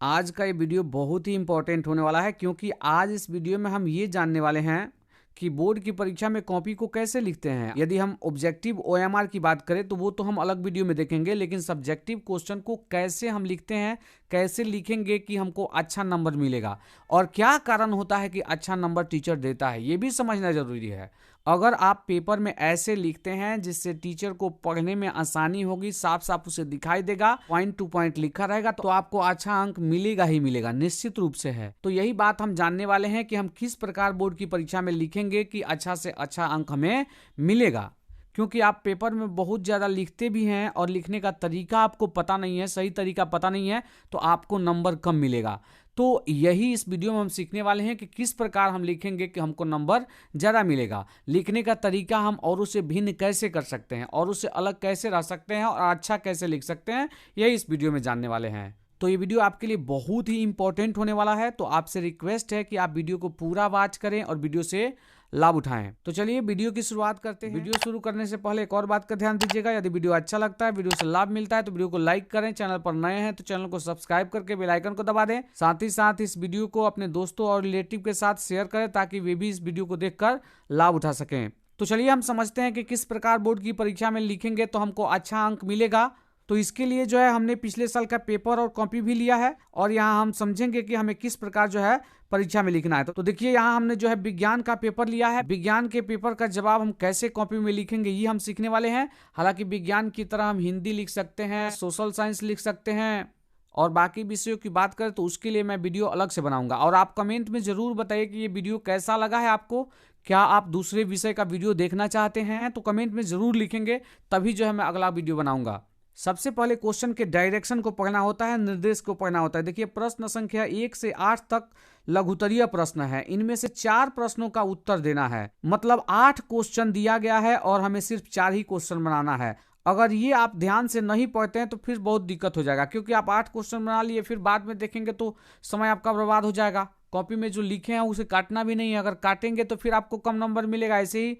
आज का ये वीडियो बहुत ही इंपॉर्टेंट होने वाला है क्योंकि आज इस वीडियो में हम ये जानने वाले हैं कि बोर्ड की परीक्षा में कॉपी को कैसे लिखते हैं। यदि हम ऑब्जेक्टिव ओएमआर की बात करें तो वो तो हम अलग वीडियो में देखेंगे, लेकिन सब्जेक्टिव क्वेश्चन को कैसे हम लिखते हैं, कैसे लिखेंगे कि हमको अच्छा नंबर मिलेगा और क्या कारण होता है कि अच्छा नंबर टीचर देता है, ये भी समझना जरूरी है। अगर आप पेपर में ऐसे लिखते हैं जिससे टीचर को पढ़ने में आसानी होगी, साफ साफ उसे दिखाई देगा, पॉइंट टू पॉइंट लिखा रहेगा, तो आपको अच्छा अंक मिलेगा ही मिलेगा, निश्चित रूप से है। तो यही बात हम जानने वाले हैं कि हम किस प्रकार बोर्ड की परीक्षा में लिखेंगे कि अच्छा से अच्छा अंक हमें मिलेगा। क्योंकि आप पेपर में बहुत ज़्यादा लिखते भी हैं और लिखने का तरीका आपको पता नहीं है, सही तरीका पता नहीं है, तो आपको नंबर कम मिलेगा। तो यही इस वीडियो में हम सीखने वाले हैं कि किस प्रकार हम लिखेंगे कि हमको नंबर ज़्यादा मिलेगा। लिखने का तरीका हम औरों से भिन्न कैसे कर सकते हैं, औरों से अलग कैसे रह सकते हैं और अच्छा कैसे लिख सकते हैं, यही इस वीडियो में जानने वाले हैं। तो ये वीडियो आपके लिए बहुत ही इंपॉर्टेंट होने वाला है, तो आपसे रिक्वेस्ट है कि आप वीडियो को पूरा वॉच करें और वीडियो से लाभ उठाएं। तो चलिए वीडियो की शुरुआत करते हैं। वीडियो शुरू करने से पहले एक और बात का ध्यान दीजिएगा, यदि वीडियो अच्छा लगता है, वीडियो से लाभ मिलता है तो वीडियो को लाइक करें, चैनल पर नए हैं तो चैनल को सब्सक्राइब करके बेल आइकन को दबा दें। साथ ही साथ इस वीडियो को अपने दोस्तों और रिलेटिव के साथ शेयर करें ताकि वे भी इस वीडियो को देखकर लाभ उठा सकें। तो चलिए हम समझते हैं कि किस प्रकार बोर्ड की परीक्षा में लिखेंगे तो हमको अच्छा अंक मिलेगा। तो इसके लिए जो है हमने पिछले साल का पेपर और कॉपी भी लिया है और यहाँ हम समझेंगे कि हमें किस प्रकार जो है परीक्षा में लिखना है। तो देखिए यहाँ हमने जो है विज्ञान का पेपर लिया है। विज्ञान के पेपर का जवाब हम कैसे कॉपी में लिखेंगे ये हम सीखने वाले हैं। हालांकि विज्ञान की तरह हम हिंदी लिख सकते हैं, सोशल साइंस लिख सकते हैं और बाकी विषयों की बात करें तो उसके लिए मैं वीडियो अलग से बनाऊंगा। और आप कमेंट में जरूर बताइए कि ये वीडियो कैसा लगा है आपको। क्या आप दूसरे विषय का वीडियो देखना चाहते हैं तो कमेंट में जरूर लिखेंगे, तभी जो है मैं अगला वीडियो बनाऊंगा। सबसे पहले क्वेश्चन के डायरेक्शन को पढ़ना होता है, निर्देश को पढ़ना होता है। देखिए प्रश्न संख्या 1 से 8 तक लघुत्तरीय प्रश्न है। इनमें से 4 प्रश्नों का उत्तर देना है, मतलब 8 क्वेश्चन दिया गया है और हमें सिर्फ 4 ही क्वेश्चन बनाना है। अगर ये आप ध्यान से नहीं पढ़ते हैं तो फिर बहुत दिक्कत हो जाएगा, क्योंकि आप 8 क्वेश्चन बना लिए फिर बाद में देखेंगे तो समय आपका बर्बाद हो जाएगा। कॉपी में जो लिखे हैं उसे काटना भी नहीं है, अगर काटेंगे तो फिर आपको कम नंबर मिलेगा। ऐसे ही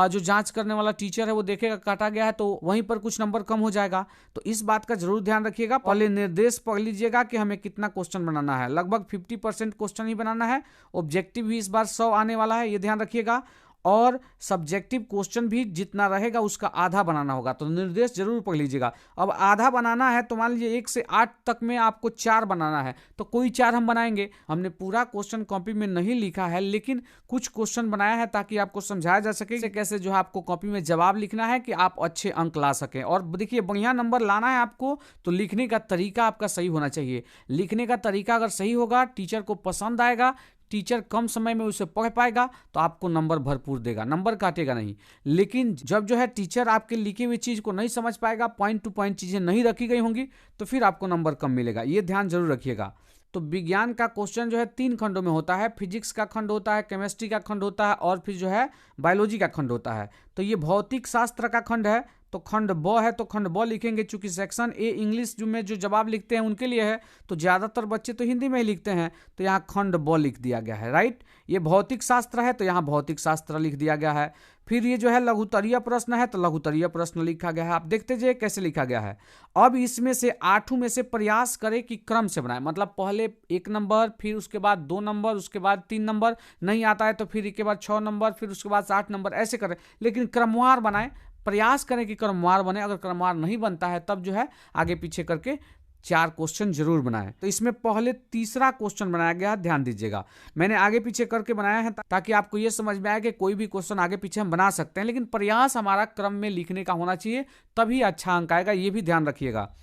जो जांच करने वाला टीचर है वो देखेगा काटा गया है तो वहीं पर कुछ नंबर कम हो जाएगा। तो इस बात का जरूर ध्यान रखिएगा। पहले निर्देश पढ़ लीजिएगा कि हमें कितना क्वेश्चन बनाना है। लगभग 50% क्वेश्चन ही बनाना है। ऑब्जेक्टिव भी इस बार 100 आने वाला है, ये ध्यान रखिएगा। और सब्जेक्टिव क्वेश्चन भी जितना रहेगा उसका आधा बनाना होगा, तो निर्देश जरूर पढ़ लीजिएगा। अब आधा बनाना है तो मान लीजिए 1 से 8 तक में आपको 4 बनाना है, तो कोई 4 हम बनाएंगे। हमने पूरा क्वेश्चन कॉपी में नहीं लिखा है, लेकिन कुछ क्वेश्चन बनाया है ताकि आपको समझाया जा सके कैसे जो है आपको कॉपी में जवाब लिखना है कि आप अच्छे अंक ला सकें। और देखिए बढ़िया नंबर लाना है आपको तो लिखने का तरीका आपका सही होना चाहिए। लिखने का तरीका अगर सही होगा, टीचर को पसंद आएगा, टीचर कम समय में उसे पढ़ पाएगा तो आपको नंबर भरपूर देगा, नंबर काटेगा नहीं। लेकिन जब जो है टीचर आपके लिखी हुई चीज को नहीं समझ पाएगा, पॉइंट टू पॉइंट चीजें नहीं रखी गई होंगी, तो फिर आपको नंबर कम मिलेगा। ये ध्यान जरूर रखिएगा। तो विज्ञान का क्वेश्चन जो है 3 खंडों में होता है। फिजिक्स का खंड होता है, केमिस्ट्री का खंड होता है और फिर जो है बायोलॉजी का खंड होता है। तो ये भौतिक शास्त्र का खंड है, तो खंड ब है तो खंड ब लिखेंगे। चूंकि सेक्शन ए इंग्लिश में जो जवाब लिखते हैं उनके लिए है, तो ज्यादातर बच्चे तो हिंदी में ही लिखते हैं, तो यहाँ खंड ब लिख दिया गया है। राइट, ये भौतिक शास्त्र है तो यहाँ भौतिक शास्त्र लिख दिया गया है। फिर ये जो है लघुत्तरीय प्रश्न है तो लघुत्तरीय प्रश्न लिखा गया है। आप देखते जाइए कैसे लिखा गया है। अब इसमें से 8 में से प्रयास करें कि क्रम से बनाए, मतलब पहले 1 नंबर, फिर उसके बाद 2 नंबर, उसके बाद 3 नंबर, नहीं आता है तो फिर एक के बाद 6 नंबर, फिर उसके बाद 8 नंबर, ऐसे करें। लेकिन क्रमवार बनाए, प्रयास करें कि क्रमवार बने। अगर क्रमवार नहीं बनता है तब जो है आगे पीछे करके 4 क्वेश्चन जरूर बनाएं। तो इसमें पहले तीसरा क्वेश्चन बनाया गया है, ध्यान दीजिएगा। मैंने आगे पीछे करके बनाया है ताकि आपको यह समझ में आए कि कोई भी क्वेश्चन आगे पीछे हम बना सकते हैं, लेकिन प्रयास हमारा क्रम में लिखने का होना चाहिए, तभी अच्छा अंक आएगा, ये भी ध्यान रखिएगा।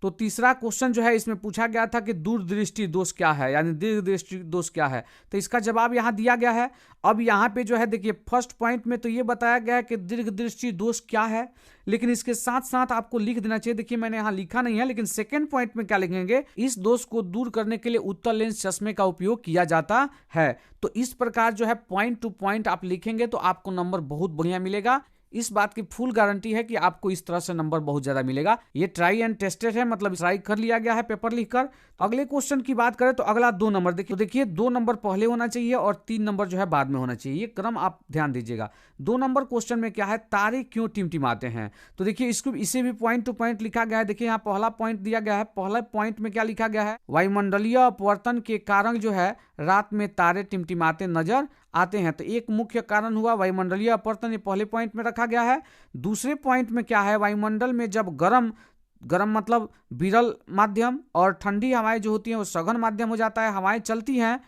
तो तीसरा क्वेश्चन जो है इसमें पूछा गया था कि दूरदृष्टि दोष क्या है, यानी दीर्घदृष्टि दोष क्या है। तो इसका जवाब यहाँ दिया गया है। अब यहाँ पे जो है देखिए फर्स्ट पॉइंट में तो ये बताया गया है कि दीर्घदृष्टि दोष क्या है, लेकिन इसके साथ साथ आपको लिख देना चाहिए। देखिए मैंने यहाँ लिखा नहीं है, लेकिन सेकेंड पॉइंट में क्या लिखेंगे, इस दोष को दूर करने के लिए उत्तल लेंस चश्मे का उपयोग किया जाता है। तो इस प्रकार जो है पॉइंट टू पॉइंट आप लिखेंगे तो आपको नंबर बहुत बढ़िया मिलेगा। इस बात की फुल गारंटी है कि आपको इस तरह से नंबर बहुत ज्यादा मिलेगा। ये ट्राई एंड टेस्टेड है, मतलब ट्राई कर लिया गया है पेपर लिखकर। अगले क्वेश्चन की बात करें तो अगला 2 नंबर देखिए 2 नंबर पहले होना चाहिए और 3 नंबर जो है बाद में होना चाहिए, ये क्रम आप ध्यान दीजिएगा। 2 नंबर क्वेश्चन में क्या है, तारे क्यों टिमटिमाते हैं। तो देखिए इसे भी पॉइंट टू पॉइंट लिखा गया है। देखिए यहाँ पहला पॉइंट दिया गया है, पहला पॉइंट में क्या लिखा गया है, वायुमंडलीय अपवर्तन के कारण जो है रात में तारे टिमटिमाते नजर आते हैं। तो एक मुख्य कारण हुआ वायुमंडलीय अपवर्तन, ये पहले पॉइंट में रखा गया है। दूसरे पॉइंट में क्या है, वायुमंडल में जब गर्म मतलब विरल माध्यम और ठंडी हवाएं जो होती हैं वो सघन माध्यम हो जाता है, हवाएं चलती हैं।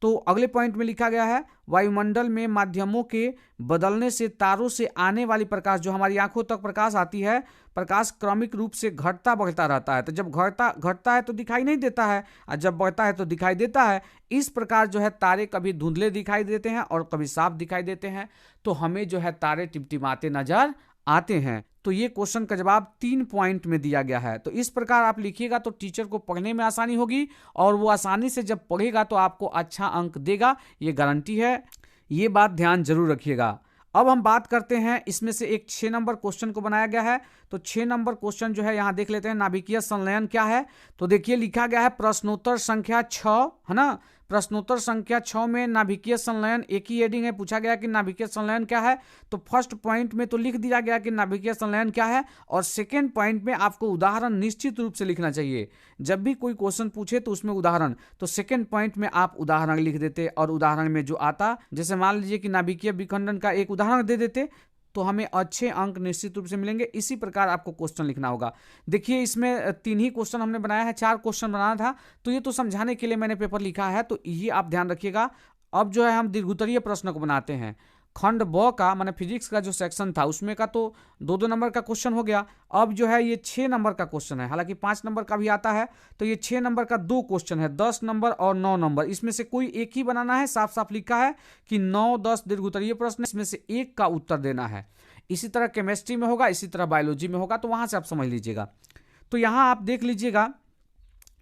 तो अगले पॉइंट में लिखा गया है वायुमंडल में माध्यमों के बदलने से तारों से आने वाली प्रकाश, जो हमारी आंखों तक प्रकाश आती है, प्रकाश क्रमिक रूप से घटता बढ़ता रहता है। तो जब घटता है तो दिखाई नहीं देता है, और जब बढ़ता है तो दिखाई देता है। इस प्रकार जो है तारे कभी धुंधले दिखाई देते हैं और कभी साफ दिखाई देते हैं। तो हमें जो है तारे टिमटिमाते नजर आते हैं। तो ये क्वेश्चन का जवाब 3 पॉइंट में दिया गया है। तो इस प्रकार आप लिखिएगा तो टीचर को पढ़ने में आसानी होगी, और वो आसानी से जब पढ़ेगा तो आपको अच्छा अंक देगा, ये गारंटी है। ये बात ध्यान जरूर रखिएगा। अब हम बात करते हैं इसमें से एक 6 नंबर क्वेश्चन को बनाया गया है। तो 6 नंबर क्वेश्चन जो है यहाँ देख लेते हैं, नाभिकीय संलयन क्या है। तो देखिए लिखा गया है प्रश्नोत्तर संख्या 6, है ना। प्रश्नोत्तर संख्या 6 में नाभिकीय संलयन एक ही हेडिंग है, पूछा गया कि नाभिकीय संलयन क्या है। तो फर्स्ट पॉइंट में तो लिख दिया गया कि नाभिकीय संलयन क्या है, और सेकेंड पॉइंट में आपको उदाहरण निश्चित रूप से लिखना चाहिए। जब भी कोई क्वेश्चन पूछे तो उसमें उदाहरण, तो सेकेंड पॉइंट में आप उदाहरण लिख देते, और उदाहरण में जो आता, जैसे मान लीजिए कि नाभिकीय विखंडन का एक उदाहरण दे देते, तो हमें अच्छे अंक निश्चित रूप से मिलेंगे। इसी प्रकार आपको क्वेश्चन लिखना होगा। देखिए इसमें 3 ही क्वेश्चन हमने बनाया है, 4 क्वेश्चन बनाना था, तो ये तो समझाने के लिए मैंने पेपर लिखा है, तो ये आप ध्यान रखिएगा। अब जो है हम दीर्घोत्तरीय प्रश्न को बनाते हैं। खंड ब का माने फिजिक्स का जो सेक्शन था उसमें का तो 2-2 नंबर का क्वेश्चन हो गया। अब जो है ये 6 नंबर का क्वेश्चन है, हालांकि 5 नंबर का भी आता है। तो ये 6 नंबर का 2 क्वेश्चन है, 10 नंबर और 9 नंबर। इसमें से कोई एक ही बनाना है, साफ साफ लिखा है कि 9-10 दीर्घोत्तरीय प्रश्न, इसमें से एक का उत्तर देना है। इसी तरह केमिस्ट्री में होगा, इसी तरह बायोलॉजी में होगा, तो वहां से आप समझ लीजिएगा। तो यहां आप देख लीजिएगा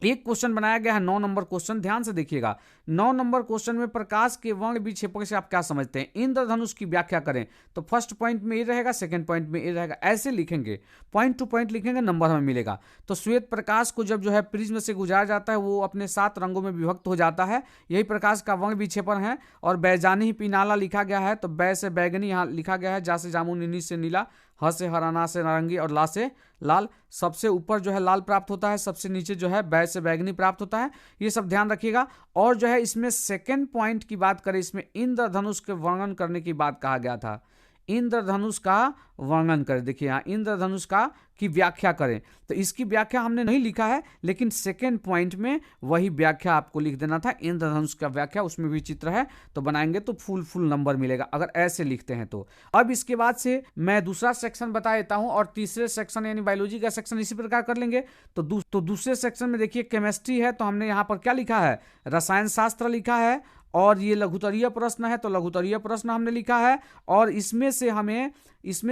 एक क्वेश्चन बनाया गया है 9 नंबर क्वेश्चन, ध्यान से देखिएगा। 9 नंबर क्वेश्चन में प्रकाश के वर्ण विक्षेपण से आप क्या समझते हैं, इंद्रधनुष की व्याख्या करें। तो फर्स्ट पॉइंट में ये रहेगा, सेकंड पॉइंट में ये रहेगा, ऐसे लिखेंगे, पॉइंट टू पॉइंट लिखेंगे, नंबर हमें मिलेगा। तो श्वेत प्रकाश को जब जो है प्रिज्म से गुजारा जाता है वो अपने 7 रंगों में विभक्त हो जाता है, यही प्रकाश का वर्ण विक्षेपण है। और बैजानी पिनाला लिखा गया है, तो बै से बैगनी यहाँ लिखा गया है, जा से जामुनी, नी से नीला, ह से हराना, से नारंगी और ला से लाल। सबसे ऊपर जो है लाल प्राप्त होता है, सबसे नीचे जो है बै से बैगनी प्राप्त होता है, ये सब ध्यान रखिएगा। और जो है इसमें सेकंड पॉइंट की बात करें, इसमें इंद्रधनुष के वर्णन करने की बात कहा गया था। इंद्रधनुष का वर्णन करें, देखिए यहाँ इंद्रधनुष का की व्याख्या करें। तो इसकी व्याख्या हमने नहीं लिखा है, लेकिन सेकंड पॉइंट में वही व्याख्या आपको लिख देना था, इंद्रधनुष का व्याख्या, उसमें भी चित्र है, तो बनाएंगे तो फुल नंबर मिलेगा अगर ऐसे लिखते हैं तो। अब इसके बाद से मैं दूसरा सेक्शन बता देता हूं, और तीसरे सेक्शन यानी बायोलॉजी का सेक्शन इसी प्रकार कर लेंगे। तो दूसरे सेक्शन में देखिए केमिस्ट्री है, तो हमने यहाँ पर क्या लिखा है, रसायन शास्त्र लिखा है, और ये लघुत्तरीय प्रश्न है, तो लघुत्तरीय प्रश्न हमने लिखा है। और इसमें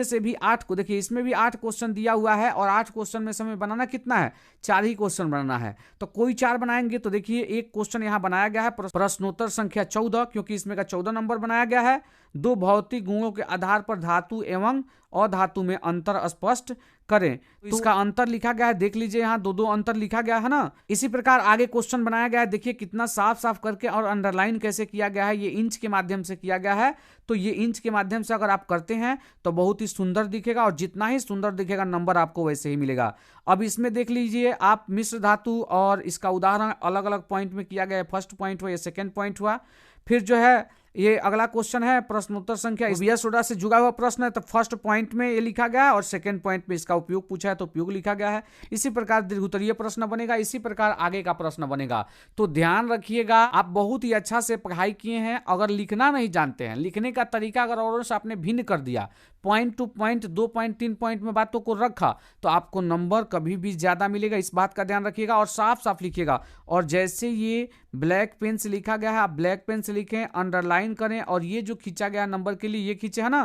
से भी 8 को देखिए, इसमें भी 8 क्वेश्चन दिया हुआ है, और 8 क्वेश्चन में से हमें बनाना कितना है, 4 ही क्वेश्चन बनाना है। तो कोई 4 बनाएंगे, तो देखिए एक क्वेश्चन यहाँ बनाया गया है प्रश्नोत्तर संख्या 14, क्योंकि इसमें का 14 नंबर बनाया गया है। 2 भौतिक गुणों के आधार पर धातु एवं अधातु में अंतर स्पष्ट करें। तो इसका अंतर लिखा गया है, देख लीजिए यहाँ 2-2 अंतर लिखा गया है ना। इसी प्रकार आगे क्वेश्चन बनाया गया है, देखिए कितना साफ साफ करके, और अंडरलाइन कैसे किया गया है, ये इंच के माध्यम से किया गया है। तो ये इंच के माध्यम से अगर आप करते हैं तो बहुत ही सुंदर दिखेगा, और जितना ही सुंदर दिखेगा नंबर आपको वैसे ही मिलेगा। अब इसमें देख लीजिए आप मिश्र धातु, और इसका उदाहरण अलग अलग पॉइंट में किया गया है, फर्स्ट पॉइंट हुआ, ये सेकेंड पॉइंट हुआ। फिर जो है ये अगला क्वेश्चन है प्रश्नोत्तर संख्या, बीयर सोडा से जुड़ा हुआ प्रश्न है, तो फर्स्ट पॉइंट में ये लिखा गया है, और सेकंड पॉइंट में इसका उपयोग पूछा है तो उपयोग लिखा गया है। इसी प्रकार दीर्घोत्तरीय प्रश्न बनेगा, इसी प्रकार आगे का प्रश्न बनेगा। तो ध्यान रखिएगा, आप बहुत ही अच्छा से पढ़ाई किए हैं। अगर लिखना नहीं जानते हैं, लिखने का तरीका अगर और से आपने भिन्न कर दिया, point two point, 2 point 3 point में बातों को रखा, तो आपको नंबर कभी भी ज्यादा मिलेगा। इस बात का ध्यान रखिएगा, और साफ साफ लिखिएगा। और जैसे ये ब्लैक पेन से लिखा गया है, आप ब्लैक पेन से लिखें, अंडरलाइन करें, और ये जो खींचा गया नंबर के लिए ये खींचे है ना,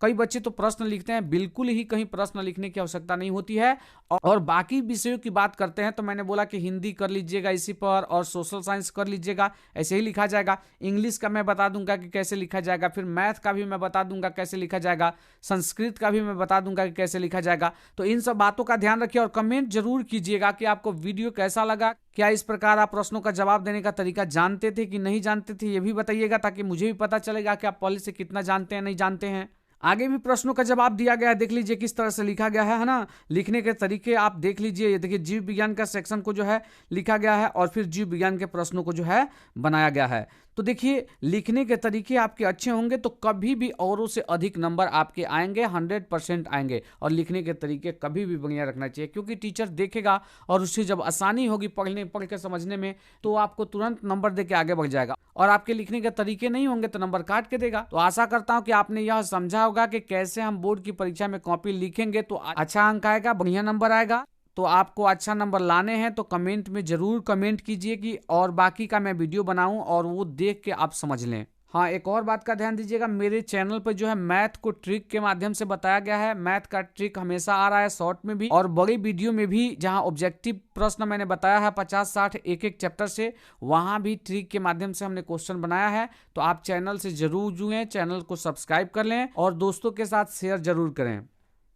कई बच्चे तो प्रश्न लिखते हैं, बिल्कुल ही कहीं प्रश्न लिखने की आवश्यकता नहीं होती है। और बाकी विषयों की बात करते हैं तो मैंने बोला कि हिंदी कर लीजिएगा इसी पर, और सोशल साइंस कर लीजिएगा, ऐसे ही लिखा जाएगा। इंग्लिश का मैं बता दूंगा कि कैसे लिखा जाएगा, फिर मैथ का भी मैं बता दूंगा कैसे लिखा जाएगा, संस्कृत का भी मैं बता दूंगा कि कैसे लिखा जाएगा। तो इन सब बातों का ध्यान रखिए और कमेंट जरूर कीजिएगा कि आपको वीडियो कैसा लगा। क्या इस प्रकार आप प्रश्नों का जवाब देने का तरीका जानते थे कि नहीं जानते थे, ये भी बताइएगा, ताकि मुझे भी पता चलेगा कि आप पहले से कितना जानते हैं नहीं जानते हैं। आगे भी प्रश्नों का जवाब दिया गया है, देख लीजिए किस तरह से लिखा गया है ना। लिखने के तरीके आप देख लीजिए, ये देखिए जीव विज्ञान का सेक्शन को जो है लिखा गया है और फिर जीव विज्ञान के प्रश्नों को जो है बनाया गया है। तो देखिए लिखने के तरीके आपके अच्छे होंगे तो कभी भी औरों से अधिक नंबर आपके आएंगे, 100% आएंगे। और लिखने के तरीके कभी भी बढ़िया रखना चाहिए, क्योंकि टीचर देखेगा और उससे जब आसानी होगी पढ़ के समझने में तो आपको तुरंत नंबर दे के आगे बढ़ जाएगा। और आपके लिखने के तरीके नहीं होंगे तो नंबर काट के देगा। तो आशा करता हूं कि आपने यह समझा होगा कि कैसे हम बोर्ड की परीक्षा में कॉपी लिखेंगे तो अच्छा अंक आएगा, बढ़िया नंबर आएगा। तो आपको अच्छा नंबर लाने हैं तो कमेंट में जरूर कमेंट कीजिए कि और बाकी का मैं वीडियो बनाऊं और वो देख के आप समझ लें। हाँ, एक और बात का ध्यान दीजिएगा, मेरे चैनल पर जो है मैथ को ट्रिक के माध्यम से बताया गया है। मैथ का ट्रिक हमेशा आ रहा है शॉर्ट में भी और बड़ी वीडियो में भी, जहां ऑब्जेक्टिव प्रश्न मैंने बताया है 50-60 एक चैप्टर से, वहां भी ट्रिक के माध्यम से हमने क्वेश्चन बनाया है। तो आप चैनल से जरूर जुड़ें, चैनल को सब्सक्राइब कर लें और दोस्तों के साथ शेयर जरूर करें।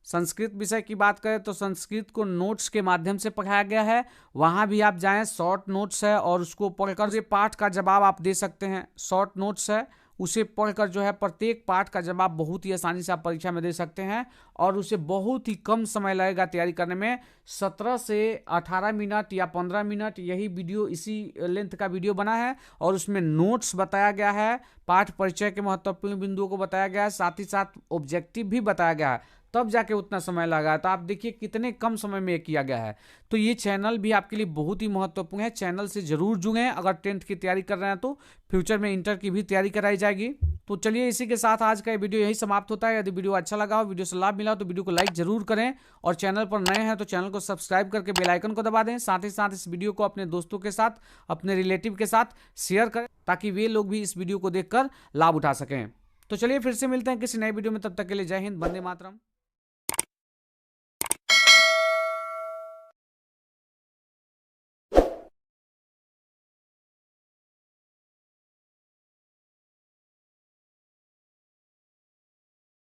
संस्कृत विषय की बात करें तो संस्कृत को नोट्स के माध्यम से पढ़ाया गया है, वहां भी आप जाएं, शॉर्ट नोट्स है और उसको पढ़कर पाठ का जवाब आप दे सकते हैं। शॉर्ट नोट्स है, उसे पढ़कर जो है प्रत्येक पाठ का जवाब बहुत ही आसानी से आप परीक्षा में दे सकते हैं और उसे बहुत ही कम समय लगेगा तैयारी करने में। 17 से 18 मिनट या 15 मिनट यही वीडियो, इसी लेंथ का वीडियो बना है और उसमें नोट्स बताया गया है, पाठ परिचय के महत्वपूर्ण बिंदुओं को बताया गया है, साथ ही साथ ऑब्जेक्टिव भी बताया गया है, तब जाके उतना समय लगा। तो आप देखिए कितने कम समय में किया गया है। तो ये चैनल भी आपके लिए बहुत ही महत्वपूर्ण है, चैनल से जरूर जुड़ें। अगर 10th की तैयारी कर रहे हैं तो फ्यूचर में इंटर की भी तैयारी कराई जाएगी। तो चलिए इसी के साथ आज का ये वीडियो यही समाप्त होता है। यदि वीडियो अच्छा लगा हो, वीडियो से लाभ मिला हो तो वीडियो को लाइक जरूर करें और चैनल पर नए हैं तो चैनल को सब्सक्राइब करके बेल आइकन को दबा दें। साथ ही साथ इस वीडियो को अपने दोस्तों के साथ, अपने रिलेटिव के साथ शेयर करें ताकि वे लोग भी इस वीडियो को देखकर लाभ उठा सकें। तो चलिए फिर से मिलते हैं किसी नए वीडियो में, तब तक के लिए जय हिंद, वंदे मातरम।